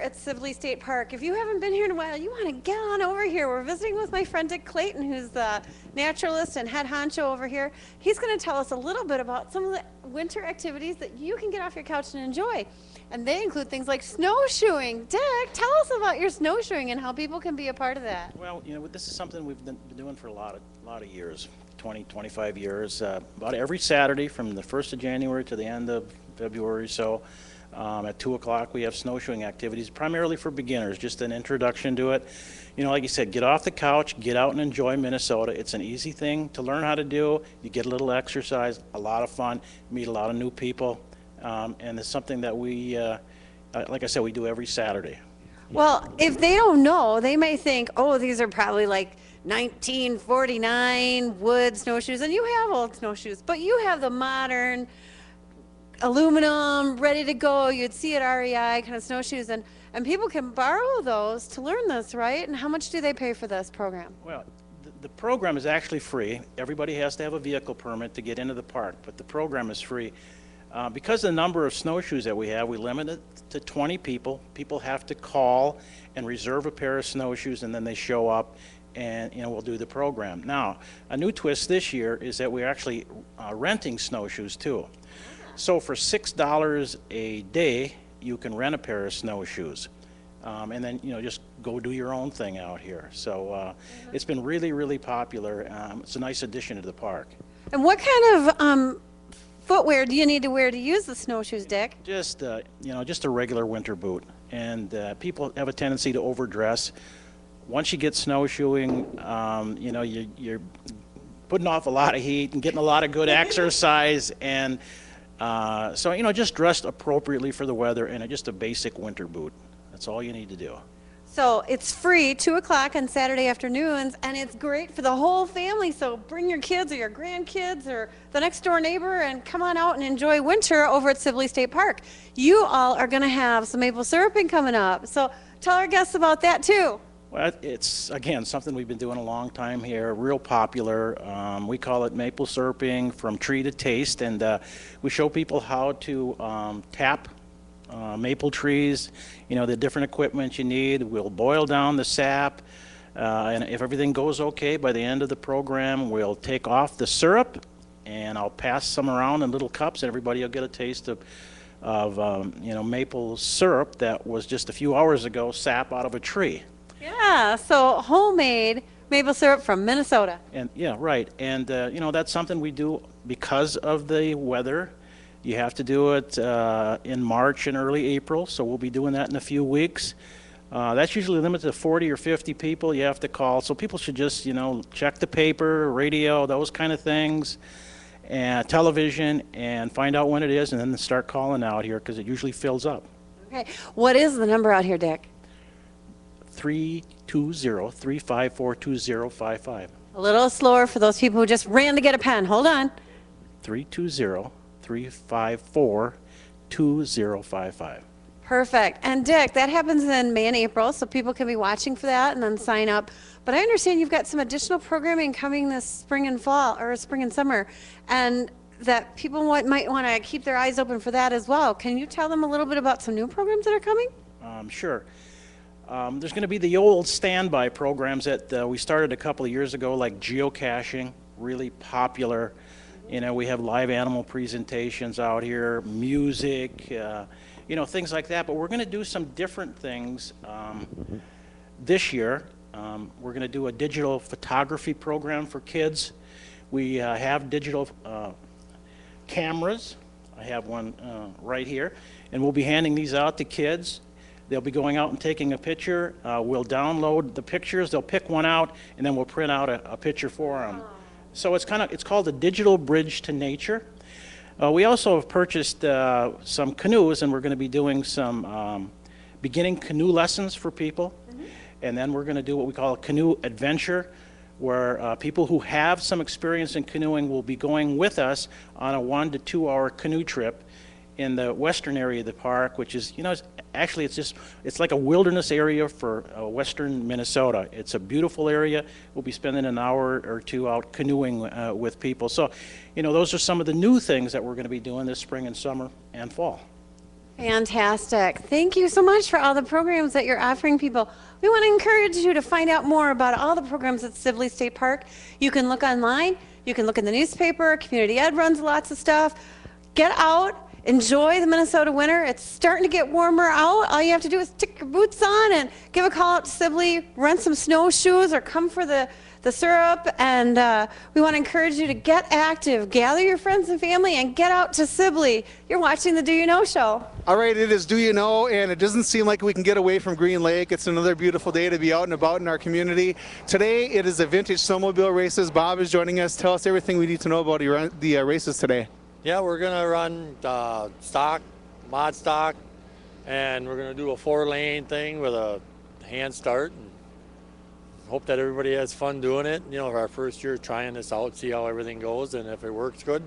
at Sibley State Park. If you haven't been here in a while, you want to get on over here. We're visiting with my friend Dick Clayton, who's the naturalist and head honcho over here. He's going to tell us a little bit about some of the winter activities that you can get off your couch and enjoy. And they include things like snowshoeing. Dick, tell us about your snowshoeing and how people can be a part of that. Well, this is something we've been doing for a lot of years, 20, 25 years. About every Saturday from the 1st of January to the end of February. So at 2 o'clock we have snowshoeing activities, primarily for beginners, just an introduction to it. Like you said, get off the couch, get out and enjoy Minnesota. It's an easy thing to learn how to do. You get a little exercise, a lot of fun, meet a lot of new people. And it's something that we, like I said, we do every Saturday. Well, if they don't know, they may think, oh, these are probably like 1949 wood snowshoes, and you have old snowshoes, but you have the modern aluminum, ready to go. You'd see at REI kind of snowshoes, and people can borrow those to learn this, right? And how much do they pay for this program? Well, the program is actually free. Everybody has to have a vehicle permit to get into the park, but the program is free. Because of the number of snowshoes that we have, we limit it to 20 people. People have to call and reserve a pair of snowshoes, and then they show up, and we'll do the program. Now, a new twist this year is that we're actually renting snowshoes too. So for $6 a day, you can rent a pair of snowshoes, and then just go do your own thing out here. So it's been really, really popular. It's a nice addition to the park. And what kind of footwear do you need to wear to use the snowshoes, Dick? Just just a regular winter boot. And people have a tendency to overdress. Once you get snowshoeing, you're putting off a lot of heat and getting a lot of good exercise. And so just dressed appropriately for the weather and just a basic winter boot. That's all you need to do. So it's free, 2 o'clock on Saturday afternoons, and it's great for the whole family. So bring your kids or your grandkids or the next door neighbor and come on out and enjoy winter over at Sibley State Park. You all are going to have some maple syruping coming up. So tell our guests about that too. Well, it's, again, something we've been doing a long time here, real popular. We call it maple syruping from tree to taste, and we show people how to tap maple trees, the different equipment you need. We'll boil down the sap, and if everything goes okay, by the end of the program, we'll take off the syrup, and I'll pass some around in little cups, and everybody will get a taste of maple syrup that was just a few hours ago sap out of a tree. Yeah, so homemade maple syrup from Minnesota. And yeah, right. And that's something we do because of the weather. You have to do it in March and early April, so we'll be doing that in a few weeks. That's usually limited to 40 or 50 people you have to call, so people should just, check the paper, radio, those kind of things, and television, and find out when it is, and then start calling out here because it usually fills up. Okay, what is the number out here, Dick? 320-354-2055. A little slower for those people who just ran to get a pen. Hold on. 320-354-2055. Perfect. And Dick, that happens in May and April, so people can be watching for that and then sign up. But I understand you've got some additional programming coming this spring and fall, or spring and summer, and that people might want to keep their eyes open for that as well. Can you tell them a little bit about some new programs that are coming? Sure. There's going to be the old standby programs that we started a couple of years ago, like geocaching, really popular. We have live animal presentations out here, music, things like that. But we're going to do some different things this year. We're going to do a digital photography program for kids. We have digital cameras. I have one right here. And we'll be handing these out to kids. They'll be going out and taking a picture. We'll download the pictures. They'll pick one out, and then we'll print out a picture for them. So it's called a digital bridge to nature. We also have purchased some canoes, and we're going to be doing some beginning canoe lessons for people. Mm-hmm. And then we're going to do what we call a canoe adventure, where people who have some experience in canoeing will be going with us on a 1 to 2 hour canoe trip in the western area of the park, which is, it's like a wilderness area for western Minnesota. It's a beautiful area. We'll be spending an hour or two out canoeing with people. So, those are some of the new things that we're going to be doing this spring and summer and fall. Fantastic. Thank you so much for all the programs that you're offering people. We want to encourage you to find out more about all the programs at Sibley State Park. You can look online, you can look in the newspaper, Community Ed runs lots of stuff. Get out, enjoy the Minnesota winter. It's starting to get warmer out. All you have to do is stick your boots on and give a call out to Sibley, rent some snowshoes, or come for the syrup. And we want to encourage you to get active, gather your friends and family, and get out to Sibley. You're watching the Do You Know Show. All right, it is Do You Know, and it doesn't seem like we can get away from Green Lake. It's another beautiful day to be out and about in our community. Today, it is the vintage snowmobile races. Bob is joining us. Tell us everything we need to know about the races today. Yeah, we're going to run stock, mod stock, and we're going to do a 4-lane thing with a hand start. And hope that everybody has fun doing it. You know, our first year trying this out, see how everything goes, and if it works good,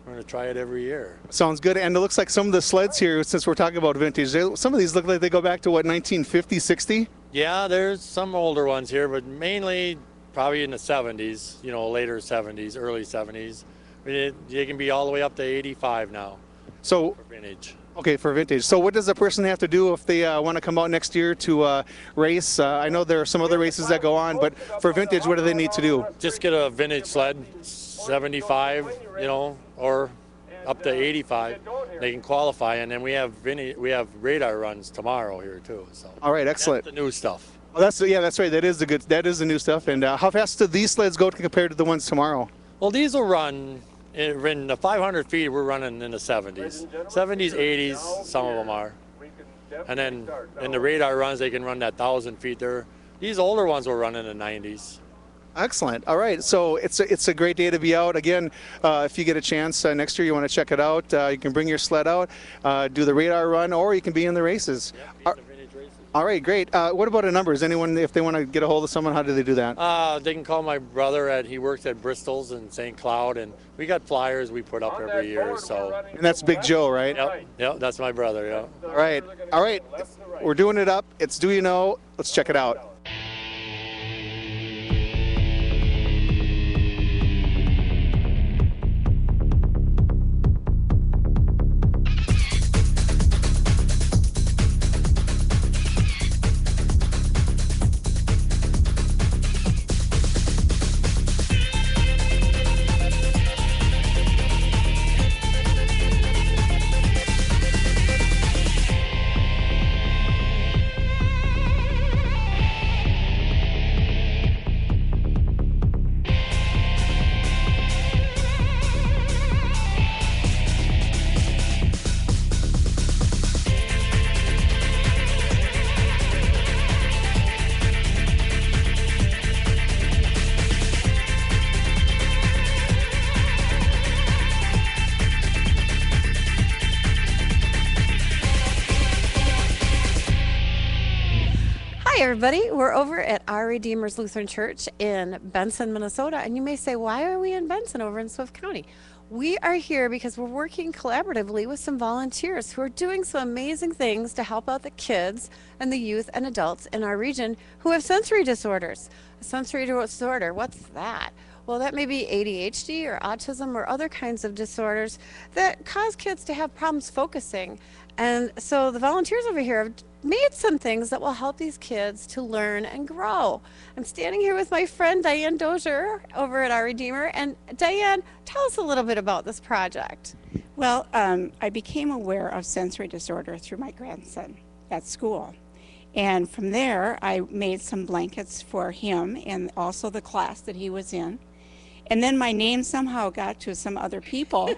we're going to try it every year. Sounds good. And it looks like some of the sleds here, since we're talking about vintage, some of these look like they go back to, what, 1950, 60? Yeah, there's some older ones here, but mainly probably in the 70s, you know, later 70s, early 70s. They can be all the way up to 85 now. So, for vintage. Okay, for vintage. So what does a person have to do if they want to come out next year to race? I know there are some other races that go on, but for vintage, what do they need to do? Just get a vintage sled, 75, you know, or up to 85. They can qualify, and then we have radar runs tomorrow here too. So. All right, excellent. That's the new stuff. Well, that's right. That is the new stuff. And how fast do these sleds go compared to the ones tomorrow? Well, these will run. In the 500 feet, we're running in the 70s. 70s, 80s, some of them are. And then in the radar runs, they can run that 1,000 feet there. These older ones will run in the 90s. Excellent. All right. So it's a great day to be out. Again, if you get a chance next year, you want to check it out, you can bring your sled out, do the radar run, or you can be in the races. Yeah, all right, great. What about a number? Is anyone, if they want to get a hold of someone, how do they do that? They can call my brother. He works at Bristol's in St. Cloud, and we got flyers we put up every year. So. And that's Big Joe, right? Yep, that's my brother, yeah. All right. We're doing it up. It's Do You Know? Let's check it out. Hi, everybody. We're over at Our Redeemer's Lutheran Church in Benson, Minnesota. And you may say, why are we in Benson over in Swift County? We are here because we're working collaboratively with some volunteers who are doing some amazing things to help out the kids and the youth and adults in our region who have sensory disorders. A sensory disorder, what's that? Well, that may be ADHD or autism or other kinds of disorders that cause kids to have problems focusing. And so the volunteers over here have made some things that will help these kids to learn and grow. I'm standing here with my friend Diane Dozier over at Our Redeemer. And Diane, tell us a little bit about this project. Well, I became aware of sensory disorder through my grandson at school. And from there, I made some blankets for him and also the class that he was in. And then my name somehow got to some other people.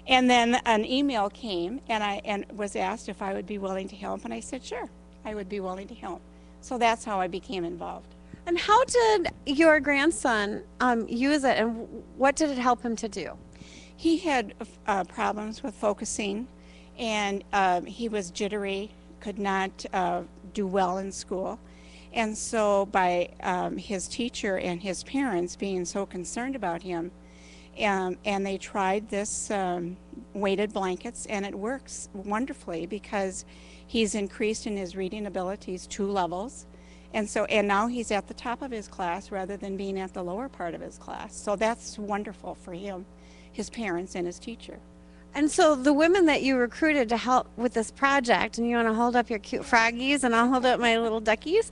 And then an email came, and I was asked if I would be willing to help, and I said, sure, I would be willing to help. So that's how I became involved. And how did your grandson use it, and what did it help him to do? He had problems with focusing, and he was jittery, could not do well in school. And so by his teacher and his parents being so concerned about him, and they tried this weighted blankets, and it works wonderfully because he's increased in his reading abilities 2 levels. And now he's at the top of his class rather than being at the lower part of his class. So that's wonderful for him, his parents, and his teacher. And so the women that you recruited to help with this project, and you want to hold up your cute froggies, and I'll hold up my little duckies.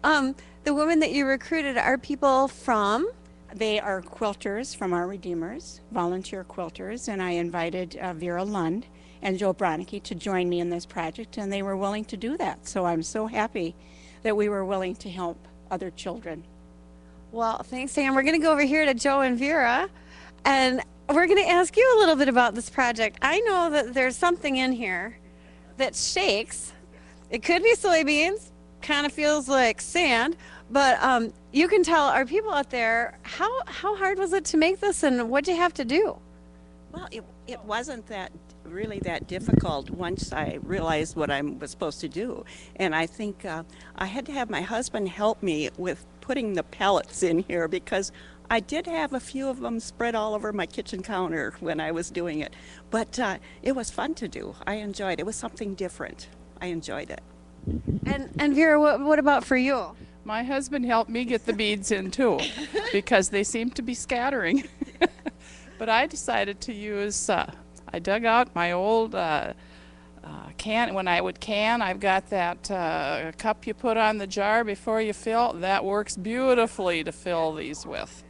The women that you recruited are people from. They are quilters from Our Redeemers, volunteer quilters, and I invited Vera Lund and Joe Bronicky to join me in this project, and they were willing to do that. So I'm so happy that we were willing to help other children. Well, thanks, Sam. We're going to go over here to Joe and Vera, and we're going to ask you a little bit about this project. I know that there's something in here that shakes. It could be soybeans, kind of feels like sand, but you can tell our people out there, how hard was it to make this, and what'd you have to do? Well, it wasn't really that difficult once I realized what I was supposed to do. And I think I had to have my husband help me with putting the pellets in here, because I did have a few of them spread all over my kitchen counter when I was doing it. But it was fun to do. I enjoyed it. It was something different. I enjoyed it. And Vera, what about for you? My husband helped me get the beads in too, because they seemed to be scattering. But I decided to use, I dug out my old can. When I would can, I've got that cup you put on the jar before you fill. That works beautifully to fill these with.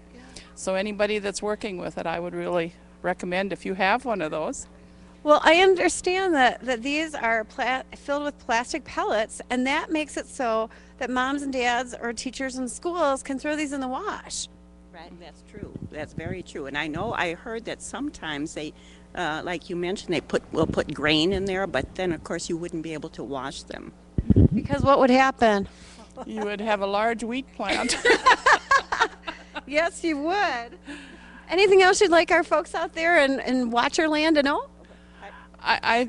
So anybody that's working with it, I would really recommend if you have one of those. Well, I understand that these are filled with plastic pellets, and that makes it so that moms and dads or teachers in schools can throw these in the wash. Right, that's true. That's very true. And I heard that sometimes they, like you mentioned, will put grain in there, but then of course you wouldn't be able to wash them. Because what would happen? You would have a large wheat plant. Yes, you would. Anything else you'd like our folks out there in Watcherland to know?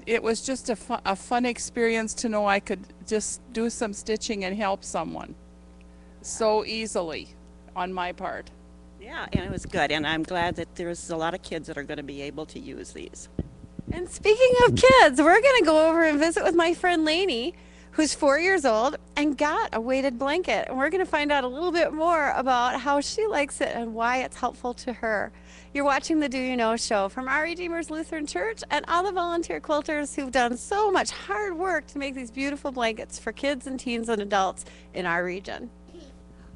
It was just a fun experience to know I could just do some stitching and help someone so easily on my part. Yeah, and it was good. And I'm glad that there's a lot of kids that are going to be able to use these. And speaking of kids, we're going to go over and visit with my friend Lainey, who's 4 years old and got a weighted blanket. And we're going to find out a little bit more about how she likes it and why it's helpful to her. You're watching the Do You Know show from Our Redeemers Lutheran Church and all the volunteer quilters who've done so much hard work to make these beautiful blankets for kids and teens and adults in our region.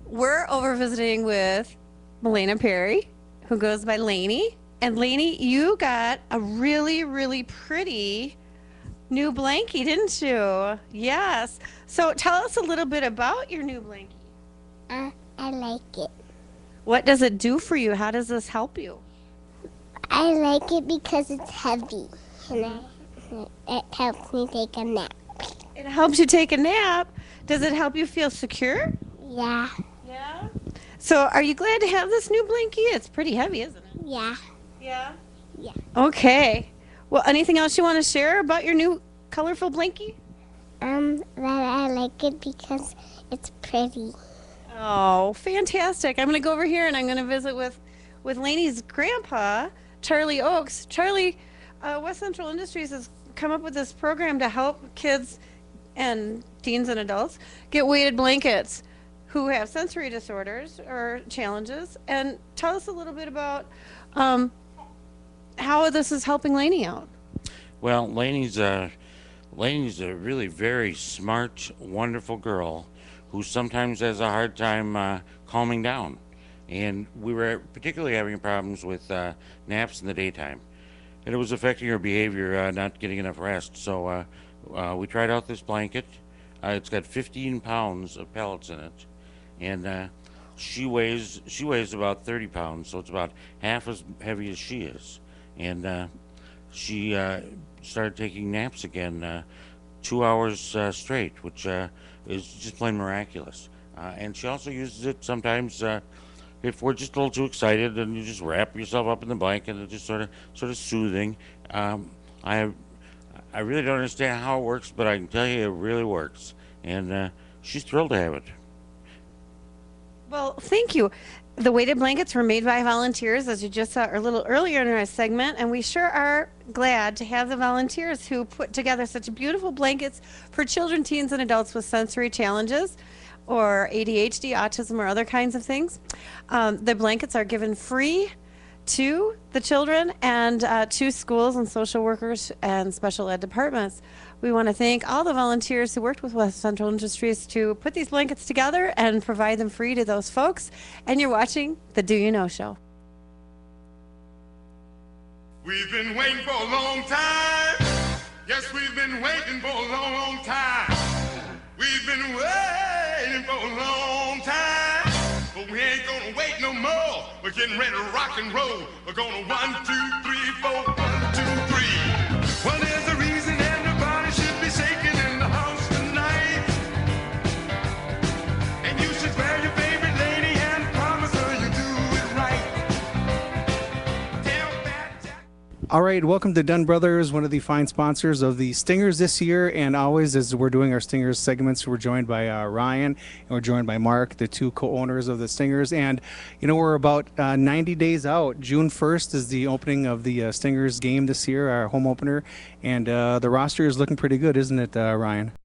We're over visiting with Melena Perry, who goes by Lainey. And Lainey, you got a really, really pretty new blankie, didn't you? Yes. So tell us a little bit about your new blankie. I like it. What does it do for you? How does this help you? I like it because it's heavy, and it helps me take a nap. It helps you take a nap. Does it help you feel secure? Yeah, Yeah. So are you glad to have this new blankie? It's pretty heavy, isn't it? yeah. Yeah. Yeah. Okay. Well, anything else you want to share about your new colorful blankie? That I like it because it's pretty. Oh, fantastic. I'm going to go over here and I'm going to visit with Lainey's grandpa, Charlie Oakes. Charlie, West Central Industries has come up with this program to help kids and teens and adults get weighted blankets who have sensory disorders or challenges. And tell us a little bit about how this is helping Lainey out. Well, Lainey's a really very smart, wonderful girl who sometimes has a hard time calming down. And we were particularly having problems with naps in the daytime. And it was affecting her behavior, not getting enough rest. So we tried out this blanket. It's got 15 pounds of pellets in it. And she weighs about 30 pounds, so it's about half as heavy as she is. And she started taking naps again 2 hours straight, which is just plain miraculous. And she also uses it sometimes if we're just a little too excited, and you just wrap yourself up in the blanket, and it's just sort of soothing. I really don't understand how it works, but I can tell you it really works. And she's thrilled to have it. Well, thank you. The weighted blankets were made by volunteers, as you just saw a little earlier in our segment, and we sure are glad to have the volunteers who put together such beautiful blankets for children, teens, and adults with sensory challenges or ADHD, autism, or other kinds of things. The blankets are given free to the children and to schools and social workers and special ed departments. We want to thank all the volunteers who worked with West Central Industries to put these blankets together and provide them free to those folks. And you're watching the Do You Know Show. We've been waiting for a long time. Yes, we've been waiting for a long, long time. We've been waiting for a long time. But we ain't gonna wait no more. We're getting ready to rock and roll. We're gonna 1, 2, 3, 4, 1, 2, 3. Well, there's a reason everybody should be shaking in the house tonight. And you should wear your favorite lady and promise her you do it right. Tell that Jack. All right, welcome to Dunn Brothers, one of the fine sponsors of the Stingers this year. And always, as we're doing our Stingers segments, we're joined by Ryan and we're joined by Mark, the two co-owners of the Stingers. And, you know, we're about 90 days out. June 1st is the opening of the Stingers game this year, our home opener. And the roster is looking pretty good, isn't it, Ryan?